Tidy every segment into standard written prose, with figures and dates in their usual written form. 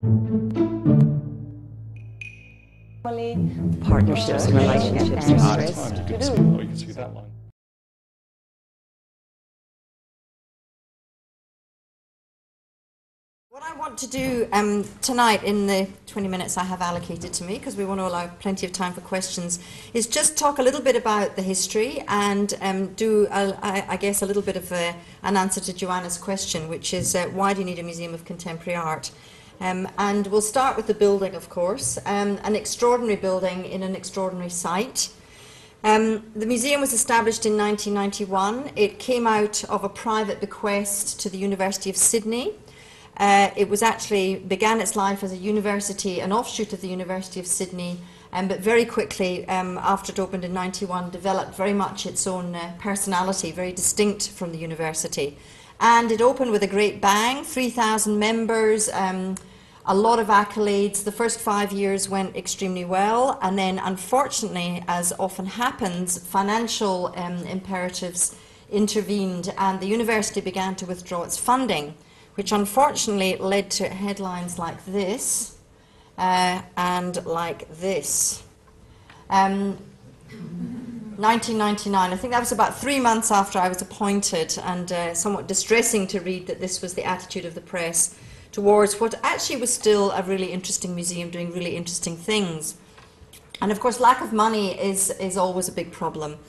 Partnerships and relationships. You can see that line. What I want to do tonight in the 20 minutes I have allocated to me, because we want to allow plenty of time for questions, is just talk a little bit about the history and do, I guess, a little bit of an answer to Joanna's question, which is why do you need a museum of contemporary art? And we'll start with the building, of course, an extraordinary building in an extraordinary site. The museum was established in 1991. It came out of a private bequest to the University of Sydney. It was actually began its life as a university, an offshoot of the University of Sydney, but very quickly, after it opened in 91, developed very much its own personality, very distinct from the university. And it opened with a great bang, 3,000 members, a lot of accolades. The first 5 years went extremely well, and then unfortunately, as often happens, financial imperatives intervened and the university began to withdraw its funding, which unfortunately led to headlines like this and like this. 1999, I think that was about 3 months after I was appointed, and somewhat distressing to read that this was the attitude of the press towards what actually was still a really interesting museum doing really interesting things. And of course, lack of money is always a big problem.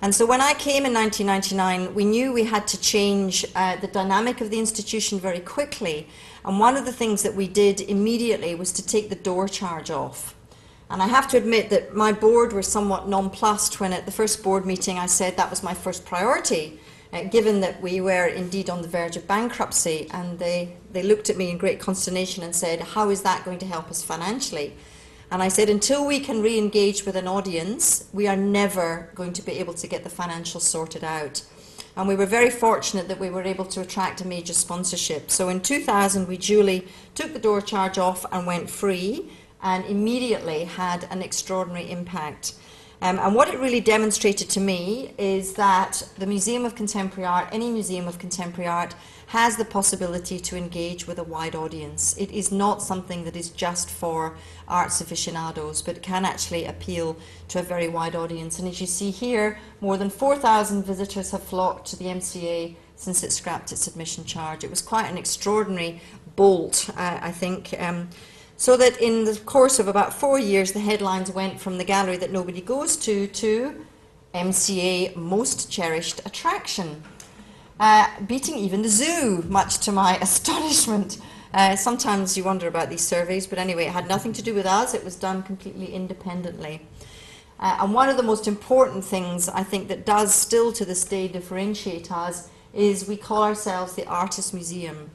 And so when I came in 1999, we knew we had to change the dynamic of the institution very quickly. And one of the things that we did immediately was to take the door charge off. And I have to admit that my board were somewhat nonplussed when at the first board meeting I said that was my first priority, given that we were indeed on the verge of bankruptcy. And they looked at me in great consternation and said, how is that going to help us financially? And I said, until we can re-engage with an audience, we are never going to be able to get the financials sorted out. And we were very fortunate that we were able to attract a major sponsorship. So in 2000, we duly took the door charge off and went free, and immediately had an extraordinary impact. And what it really demonstrated to me is that the Museum of Contemporary Art, any museum of contemporary art, has the possibility to engage with a wide audience. It is not something that is just for arts aficionados, but it can actually appeal to a very wide audience. And as you see here, more than 4,000 visitors have flocked to the MCA since it scrapped its admission charge. It was quite an extraordinary bolt, I think. So that in the course of about 4 years, the headlines went from the gallery that nobody goes to MCA most cherished attraction, beating even the zoo, much to my astonishment. Sometimes you wonder about these surveys, but anyway, it had nothing to do with us. It was done completely independently. And one of the most important things I think that does still to this day differentiate us is we call ourselves the Artist Museum,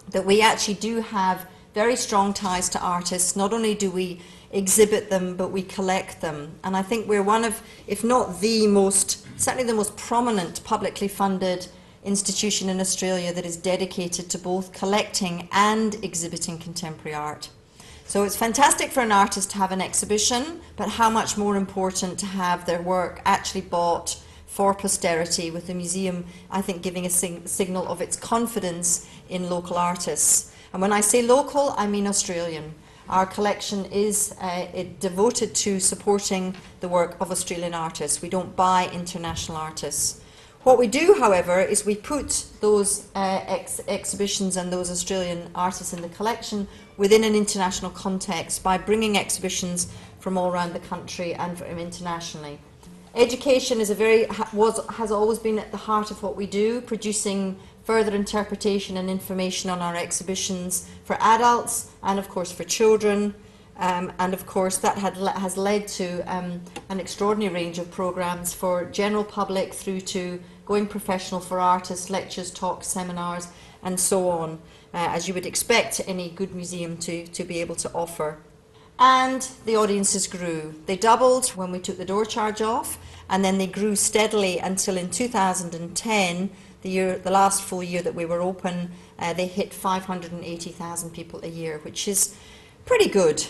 that we actually do have very strong ties to artists. Not only do we exhibit them, but we collect them. And I think we're one of, if not the most, certainly the most prominent publicly funded institution in Australia that is dedicated to both collecting and exhibiting contemporary art. So it's fantastic for an artist to have an exhibition, but how much more important to have their work actually bought for posterity, with the museum, I think, giving a signal of its confidence in local artists. And when I say local, I mean Australian. Our collection is devoted to supporting the work of Australian artists. We don't buy international artists. What we do, however, is we put those exhibitions and those Australian artists in the collection within an international context by bringing exhibitions from all around the country and from internationally. Education is has always been at the heart of what we do, producing further interpretation and information on our exhibitions for adults and of course for children, and of course that has led to an extraordinary range of programs for general public through to going professional for artists, lectures, talks, seminars and so on, as you would expect any good museum to be able to offer. And the audiences grew. They doubled when we took the door charge off, and then they grew steadily until in 2010, the last full year that we were open, they hit 580,000 people a year, which is pretty good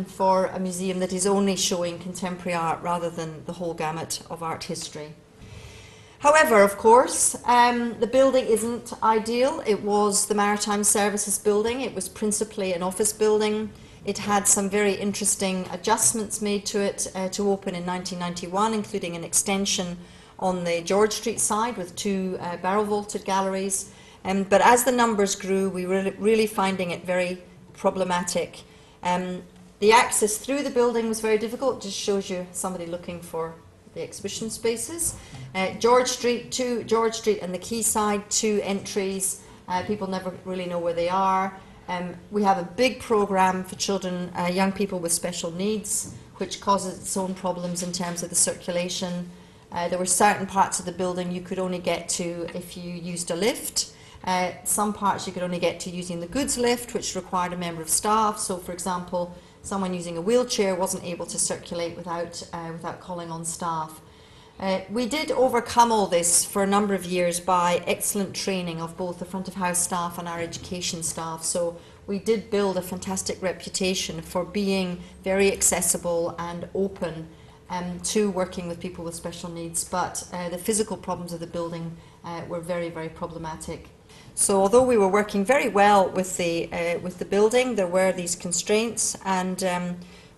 for a museum that is only showing contemporary art rather than the whole gamut of art history. However, of course, the building isn't ideal. It was the Maritime Services building. It was principally an office building. It had some very interesting adjustments made to it to open in 1991, including an extension on the George Street side with 2 barrel vaulted galleries. But as the numbers grew, we were really finding it very problematic. The access through the building was very difficult. Just shows you somebody looking for the exhibition spaces. George Street and the quayside, 2 entries. People never really know where they are. We have a big program for children, young people with special needs, which causes its own problems in terms of the circulation. There were certain parts of the building you could only get to if you used a lift. Some parts you could only get to using the goods lift, which required a member of staff. So, for example, someone using a wheelchair wasn't able to circulate without calling on staff. We did overcome all this for a number of years by excellent training of both the front of house staff and our education staff. So we did build a fantastic reputation for being very accessible and open to working with people with special needs. But the physical problems of the building were very, very problematic. So although we were working very well with the building, there were these constraints, and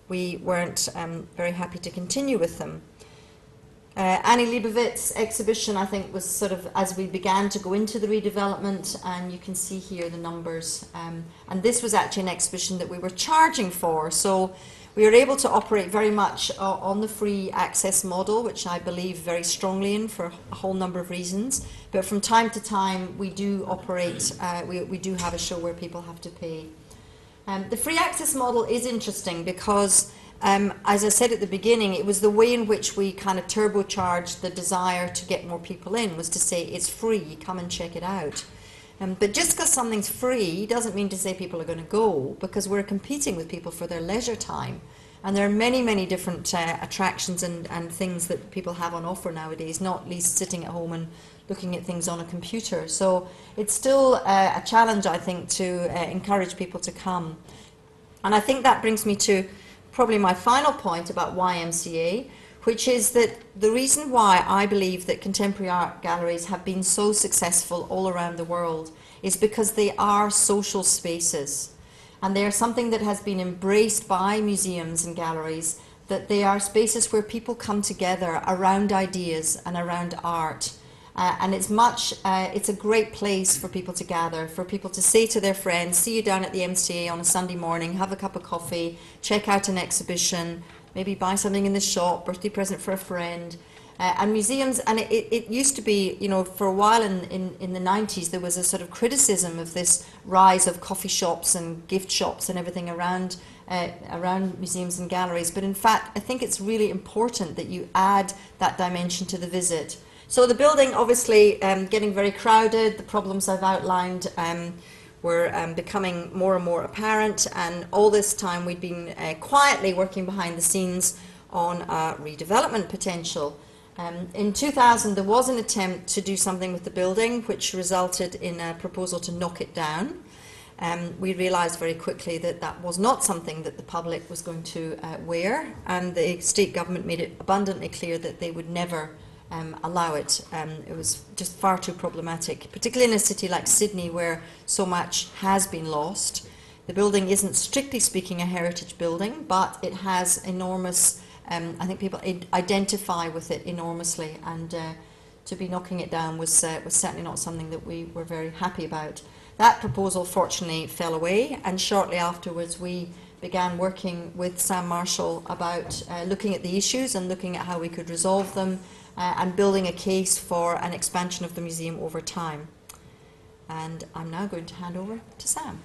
we weren't very happy to continue with them. Annie Leibovitz's exhibition, I think, was sort of as we began to go into the redevelopment, and you can see here the numbers. And this was actually an exhibition that we were charging for, so we were able to operate very much on the free access model, which I believe very strongly in for a whole number of reasons. But from time to time, we do operate, we do have a show where people have to pay. The free access model is interesting because, as I said at the beginning, it was the way in which we kind of turbocharged the desire to get more people in, was to say it's free, come and check it out. But just because something's free doesn't mean to say people are going to go, because we're competing with people for their leisure time. And there are many, many different attractions and things that people have on offer nowadays, not least sitting at home and looking at things on a computer. So it's still a challenge, I think, to encourage people to come. And I think that brings me to probably my final point about why MCA, which is that the reason why I believe that contemporary art galleries have been so successful all around the world is because they are social spaces. And they are something that has been embraced by museums and galleries, that they are spaces where people come together around ideas and around art. And it's a great place for people to gather, for people to say to their friends, see you down at the MCA on a Sunday morning, have a cup of coffee, check out an exhibition, maybe buy something in the shop, birthday present for a friend. And museums, and it used to be, you know, for a while in the 90s, there was a sort of criticism of this rise of coffee shops and gift shops and everything around museums and galleries. But in fact, I think it's really important that you add that dimension to the visit. So the building, obviously, getting very crowded, the problems I've outlined were becoming more and more apparent, and all this time we'd been quietly working behind the scenes on redevelopment potential. In 2000 there was an attempt to do something with the building which resulted in a proposal to knock it down. We realised very quickly that that was not something that the public was going to wear, and the state government made it abundantly clear that they would never allow it. It was just far too problematic, particularly in a city like Sydney where so much has been lost. The building isn't strictly speaking a heritage building, but it has enormous, I think people identify with it enormously, and to be knocking it down was certainly not something that we were very happy about. That proposal fortunately fell away, and shortly afterwards we began working with Sam Marshall about looking at the issues and looking at how we could resolve them, and building a case for an expansion of the museum over time. And I'm now going to hand over to Sam.